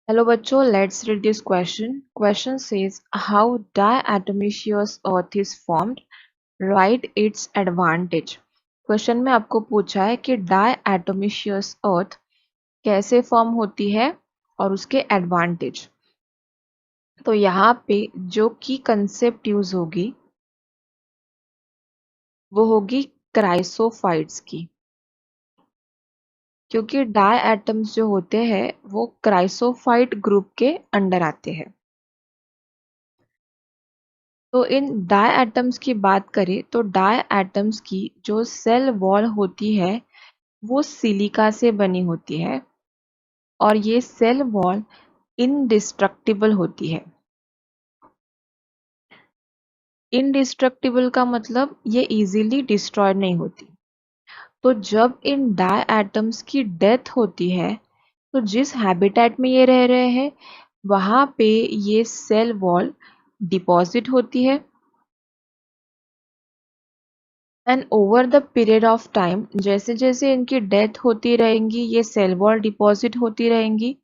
Hello बच्चों, let's read this question. Question says how diatomaceous earth is formed. Write its advantage. Question में आपको पूछा है कि diatomaceous earth कैसे फॉर्म होती है और उसके एडवांटेज। तो यहाँ पे जो की कंसेप्ट यूज होगी वो होगी क्राइसोफाइट्स की, क्योंकि डाई एटम्स जो होते हैं वो क्राइसोफाइट ग्रुप के अंडर आते हैं। तो इन डाई एटम्स की बात करें तो डाई एटम्स की जो सेल वॉल होती है वो सिलिका से बनी होती है और ये सेल वॉल इनडिस्ट्रक्टिबल होती है। इनडिस्ट्रक्टिबल का मतलब ये इजीली डिस्ट्रॉय नहीं होती। तो जब इन डाई एटम्स की डेथ होती है तो जिस हैबिटेट में ये रह रहे हैं वहां पे ये सेल वॉल डिपॉजिट होती है and over the period of time जैसे जैसे इनकी डेथ होती रहेंगी ये सेल वॉल डिपॉजिट होती रहेंगी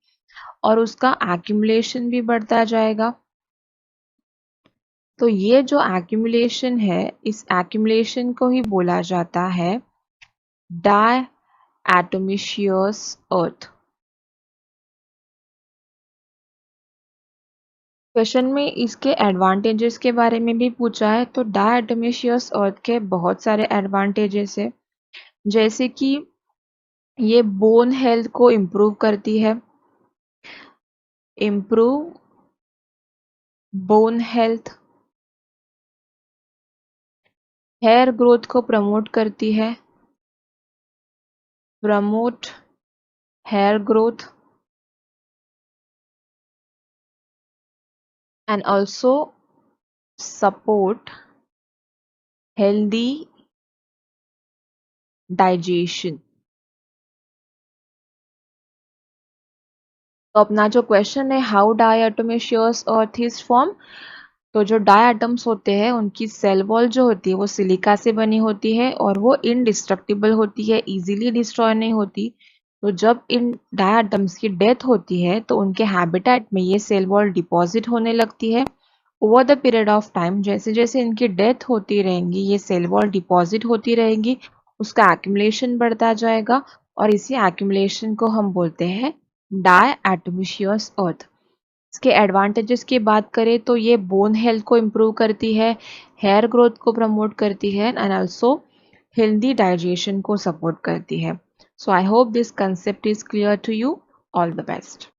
और उसका एक्यूमुलेशन भी बढ़ता जाएगा। तो ये जो एक्यूमुलेशन है इस एक्यूमुलेशन को ही बोला जाता है डायटोमिशियस अर्थ। क्वेश्चन में इसके एडवांटेजेस के बारे में भी पूछा है। तो डायटोमिशियस अर्थ के बहुत सारे एडवांटेजेस है, जैसे कि ये बोन हेल्थ को इम्प्रूव करती है, improve bone health, hair growth को प्रमोट करती है, promote hair growth and also support healthy digestion. तो अपना जो क्वेश्चन है how diatomaceous earth is form, तो जो डायटम्स होते हैं उनकी सेल वॉल जो होती है वो सिलिका से बनी होती है और वो इनडिस्ट्रक्टिबल होती है, इजीली डिस्ट्रॉय नहीं होती। तो जब इन डायटम्स की डेथ होती है तो उनके हैबिटेट में ये सेल वॉल डिपॉजिट होने लगती है। Over the period of time जैसे जैसे इनकी डेथ होती रहेंगी ये सेल वॉल डिपॉजिट होती रहेंगी, उसका एक्यूमुलेशन बढ़ता जाएगा और इसी एक्यूमुलेशन को हम बोलते हैं डायटोमिशियस अर्थ। इसके एडवांटेजेस की बात करें तो ये बोन हेल्थ को इम्प्रूव करती है, हेयर ग्रोथ को प्रमोट करती है एंड ऑल्सो हेल्दी डाइजेशन को सपोर्ट करती है। So I hope this concept is clear to you. All the best.